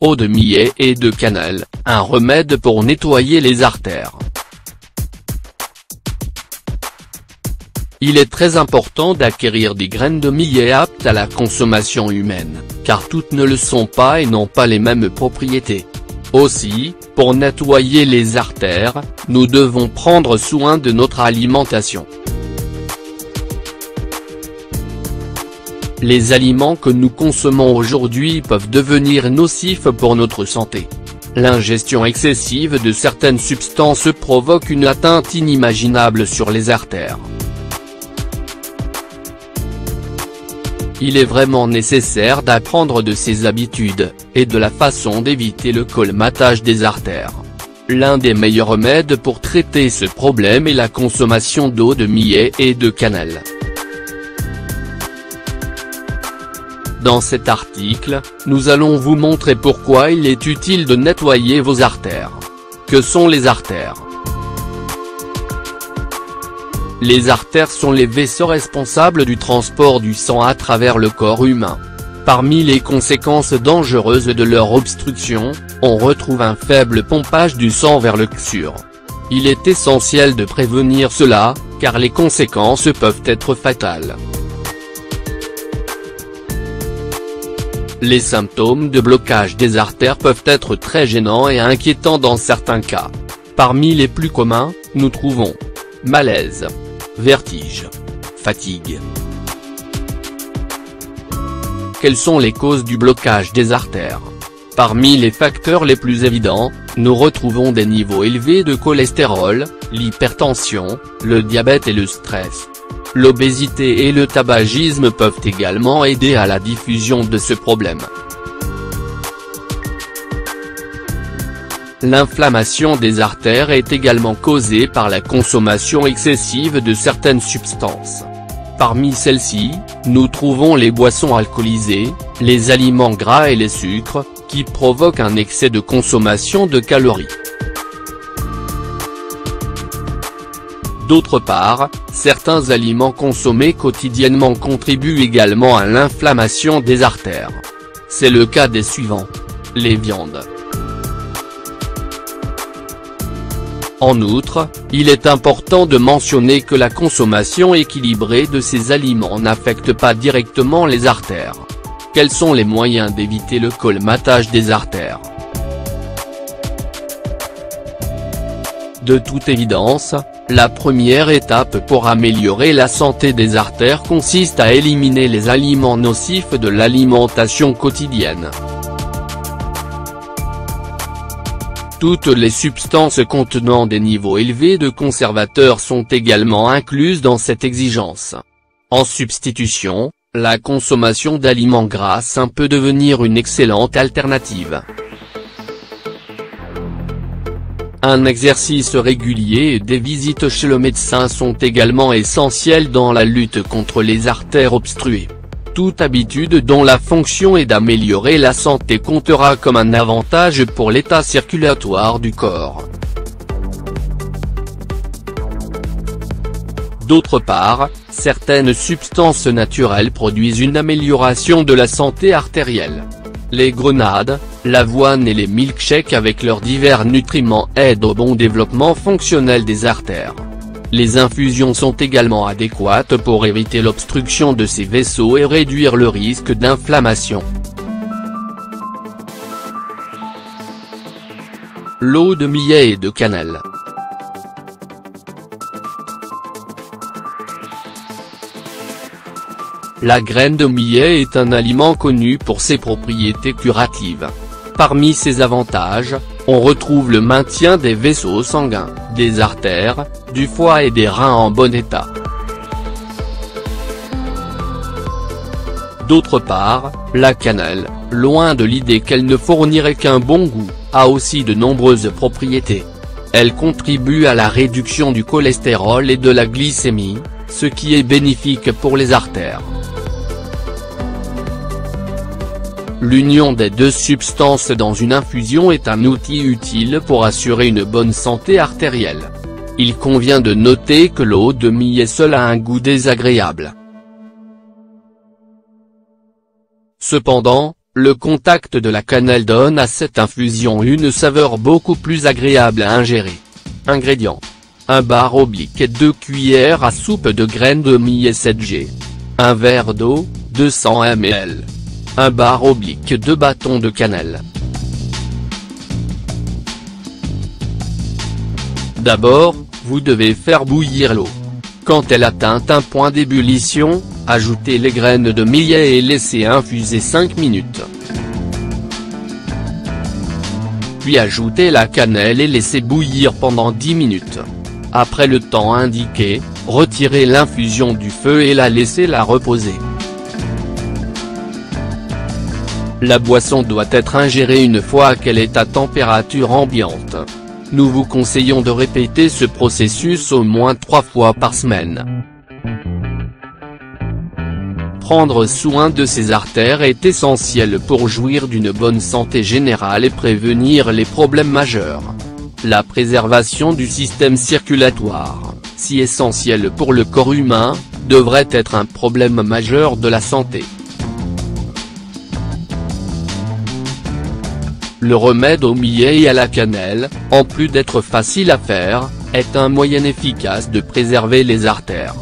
Eau de millet et de cannelle, un remède pour nettoyer les artères. Il est très important d'acquérir des graines de millet aptes à la consommation humaine, car toutes ne le sont pas et n'ont pas les mêmes propriétés. Aussi, pour nettoyer les artères, nous devons prendre soin de notre alimentation. Les aliments que nous consommons aujourd'hui peuvent devenir nocifs pour notre santé. L'ingestion excessive de certaines substances provoque une atteinte inimaginable sur les artères. Il est vraiment nécessaire d'apprendre de ces habitudes, et de la façon d'éviter le colmatage des artères. L'un des meilleurs remèdes pour traiter ce problème est la consommation d'eau de millet et de cannelle. Dans cet article, nous allons vous montrer pourquoi il est utile de nettoyer vos artères. Que sont les artères? Les artères sont les vaisseaux responsables du transport du sang à travers le corps humain. Parmi les conséquences dangereuses de leur obstruction, on retrouve un faible pompage du sang vers le cœur. Il est essentiel de prévenir cela, car les conséquences peuvent être fatales. Les symptômes de blocage des artères peuvent être très gênants et inquiétants dans certains cas. Parmi les plus communs, nous trouvons malaise, vertige, fatigue. Quelles sont les causes du blocage des artères? Parmi les facteurs les plus évidents, nous retrouvons des niveaux élevés de cholestérol, l'hypertension, le diabète et le stress. L'obésité et le tabagisme peuvent également aider à la diffusion de ce problème. L'inflammation des artères est également causée par la consommation excessive de certaines substances. Parmi celles-ci, nous trouvons les boissons alcoolisées, les aliments gras et les sucres, qui provoquent un excès de consommation de calories. D'autre part, certains aliments consommés quotidiennement contribuent également à l'inflammation des artères. C'est le cas des suivants. Les viandes. En outre, il est important de mentionner que la consommation équilibrée de ces aliments n'affecte pas directement les artères. Quels sont les moyens d'éviter le colmatage des artères? De toute évidence, la première étape pour améliorer la santé des artères consiste à éliminer les aliments nocifs de l'alimentation quotidienne. Toutes les substances contenant des niveaux élevés de conservateurs sont également incluses dans cette exigence. En substitution, la consommation d'aliments gras sains peut devenir une excellente alternative. Un exercice régulier et des visites chez le médecin sont également essentiels dans la lutte contre les artères obstruées. Toute habitude dont la fonction est d'améliorer la santé comptera comme un avantage pour l'état circulatoire du corps. D'autre part, certaines substances naturelles produisent une amélioration de la santé artérielle. Les grenades, l'avoine et les milkshakes avec leurs divers nutriments aident au bon développement fonctionnel des artères. Les infusions sont également adéquates pour éviter l'obstruction de ces vaisseaux et réduire le risque d'inflammation. L'eau de millet et de cannelle. La graine de millet est un aliment connu pour ses propriétés curatives. Parmi ses avantages, on retrouve le maintien des vaisseaux sanguins, des artères, du foie et des reins en bon état. D'autre part, la cannelle, loin de l'idée qu'elle ne fournirait qu'un bon goût, a aussi de nombreuses propriétés. Elle contribue à la réduction du cholestérol et de la glycémie, ce qui est bénéfique pour les artères. L'union des deux substances dans une infusion est un outil utile pour assurer une bonne santé artérielle. Il convient de noter que l'eau de millet seule a un goût désagréable. Cependant, Le contact de la cannelle donne à cette infusion une saveur beaucoup plus agréable à ingérer. Ingrédients. 1 bar oblique et 2 cuillères à soupe de graines de millet 7G. 1 verre d'eau, 200 ml. 1 bar oblique 2 bâtons de cannelle. D'abord, vous devez faire bouillir l'eau. Quand elle atteint un point d'ébullition, ajoutez les graines de millet et laissez infuser 5 minutes. Puis ajoutez la cannelle et laissez bouillir pendant 10 minutes. Après le temps indiqué, retirez l'infusion du feu et laissez reposer. La boisson doit être ingérée une fois qu'elle est à température ambiante. Nous vous conseillons de répéter ce processus au moins 3 fois par semaine. Prendre soin de ses artères est essentiel pour jouir d'une bonne santé générale et prévenir les problèmes majeurs. La préservation du système circulatoire, si essentielle pour le corps humain, devrait être un problème majeur de la santé. Le remède au millet et à la cannelle, en plus d'être facile à faire, est un moyen efficace de préserver les artères.